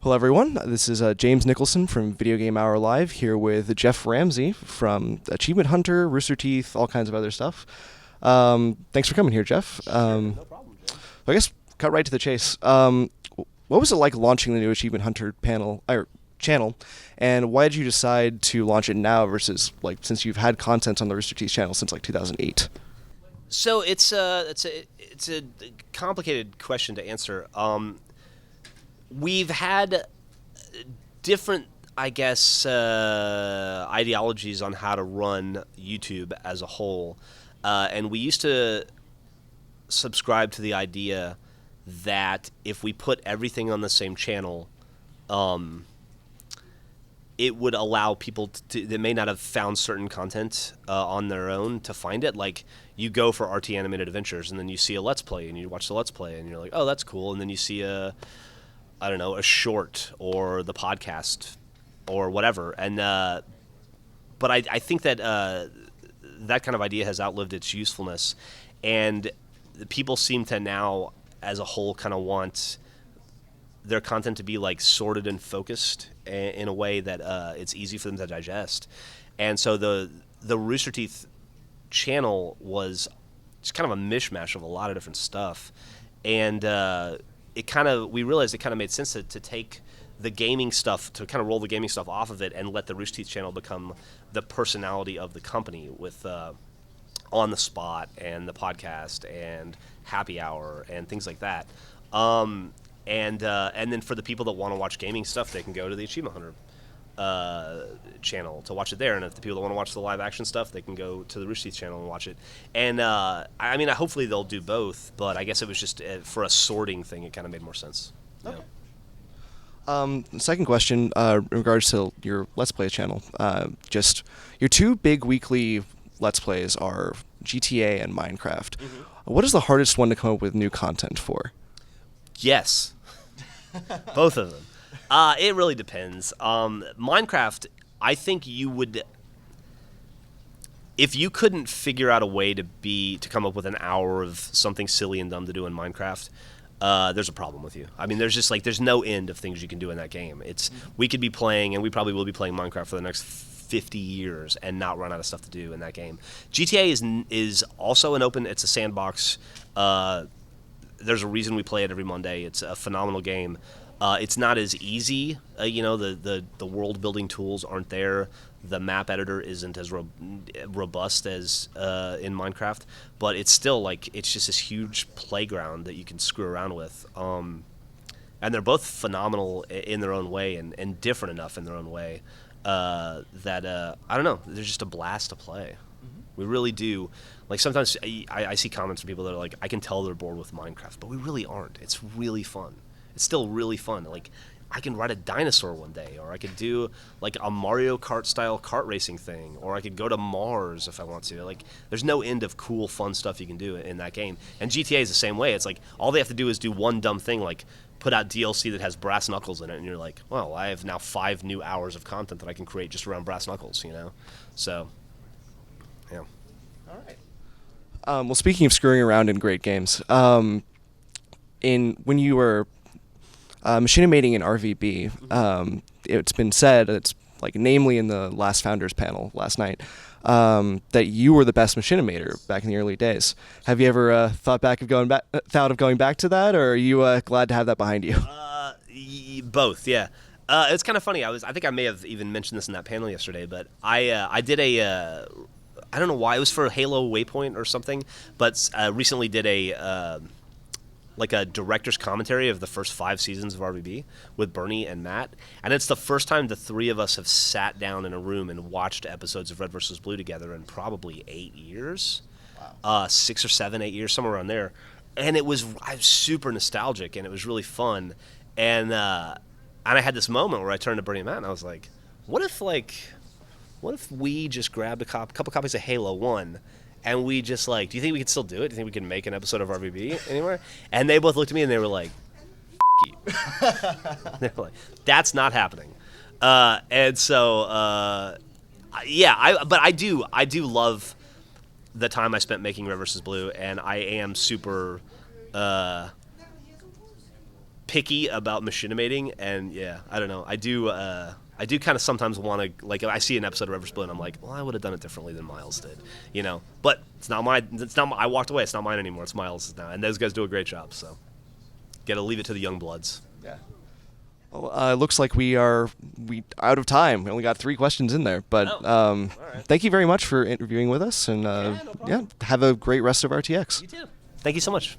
Hello, everyone. This is James Nicholson from Video Game Hour Live here with Geoff Ramsey from Achievement Hunter, Rooster Teeth, all kinds of other stuff. Thanks for coming here, Geoff. No problem, Jim. I guess cut right to the chase. What was it like launching the new Achievement Hunter channel, and why did you decide to launch it now versus since you've had content on the Rooster Teeth channel since 2008? So it's a complicated question to answer. We've had different, I guess, ideologies on how to run YouTube as a whole, and we used to subscribe to the idea that if we put everything on the same channel, it would allow people that may not have found certain content on their own to find it. Like, you go for RT Animated Adventures, and then you see a Let's Play, and you watch the Let's Play, and you're like, oh, that's cool. And then you see a short or the podcast or whatever. And but I think that that kind of idea has outlived its usefulness, and people seem to now, as a whole, kind of want their content to be sorted and focused in a way that it's easy for them to digest. And so the Rooster Teeth channel was just kind of a mishmash of a lot of different stuff, and we realized it kind of made sense to take the gaming stuff, to kind of roll the gaming stuff off of it and let the Rooster Teeth channel become the personality of the company with On the Spot and the podcast and Happy Hour and things like that. And then for the people that want to watch gaming stuff, they can go to the Achievement Hunter channel to watch it there. And if the people that want to watch the live action stuff, they can go to the Rooster Teeth channel and watch it. And hopefully they'll do both, but I guess it was just for a sorting thing, it kind of made more sense. Okay. Second question, in regards to your Let's Play channel, just your two big weekly Let's Plays are GTA and Minecraft. Mm-hmm. What is the hardest one to come up with new content for? Yes. Both of them. It really depends. Minecraft, I think you would, if you couldn't figure out a way to come up with an hour of something silly and dumb to do in Minecraft, there's a problem with you. I mean, there's no end of things you can do in that game. We could be playing, and we probably will be playing Minecraft for the next 50 years and not run out of stuff to do in that game. GTA is also it's a sandbox. There's a reason we play it every Monday. It's a phenomenal game. It's not as easy. The world building tools aren't there. The map editor isn't as robust as in Minecraft, but it's still it's just this huge playground that you can screw around with. And they're both phenomenal in their own way and different enough in their own way that I don't know. They're just a blast to play. Mm-hmm. We really do. Sometimes I see comments from people that are like, I can tell they're bored with Minecraft, but we really aren't. It's really fun. It's still really fun. I can ride a dinosaur one day, or I could do a Mario Kart style kart racing thing, or I could go to Mars if I want to. There's no end of cool, fun stuff you can do in that game. And GTA is the same way. It's all they have to do is do one dumb thing, put out DLC that has brass knuckles in it, and you're like, well, I have now 5 new hours of content that I can create just around brass knuckles, So, yeah. All right. Well, speaking of screwing around in great games, when you were machinimating in RVB, it's been said, it's namely in the last Founders panel last night, that you were the best machinimator back in the early days. Have you ever thought of going back to that, or are you glad to have that behind you? Both, yeah. It's kind of funny. I think I may have even mentioned this in that panel yesterday, but I did I don't know why, it was for Halo Waypoint or something, but recently did a director's commentary of the first 5 seasons of RVB with Bernie and Matt, and it's the first time the 3 of us have sat down in a room and watched episodes of Red vs. Blue together in probably 8 years. Wow. 6 or 7, 8 years, somewhere around there. And I was super nostalgic, and it was really fun. And I had this moment where I turned to Bernie and Matt, and I was like, what if we just grabbed a couple copies of Halo 1, and we just do you think we could still do it? Do you think we can make an episode of RVB anywhere? And they both looked at me and they were like, F you. They were like, that's not happening. And so, yeah, but I do love the time I spent making Red vs. Blue, and I am super picky about machinimating, and yeah, I don't know. I do kind of sometimes want to, like, if I see an episode of River Split, I'm like, well, I would have done it differently than Miles did, you know. But it's not my. I walked away. It's not mine anymore. It's Miles now, and those guys do a great job. So, got to leave it to the young bloods. Yeah. Well, it looks like we out of time. We only got 3 questions in there, but all right. thank you very much for interviewing with us, and no problem. have a great rest of RTX. You too. Thank you so much.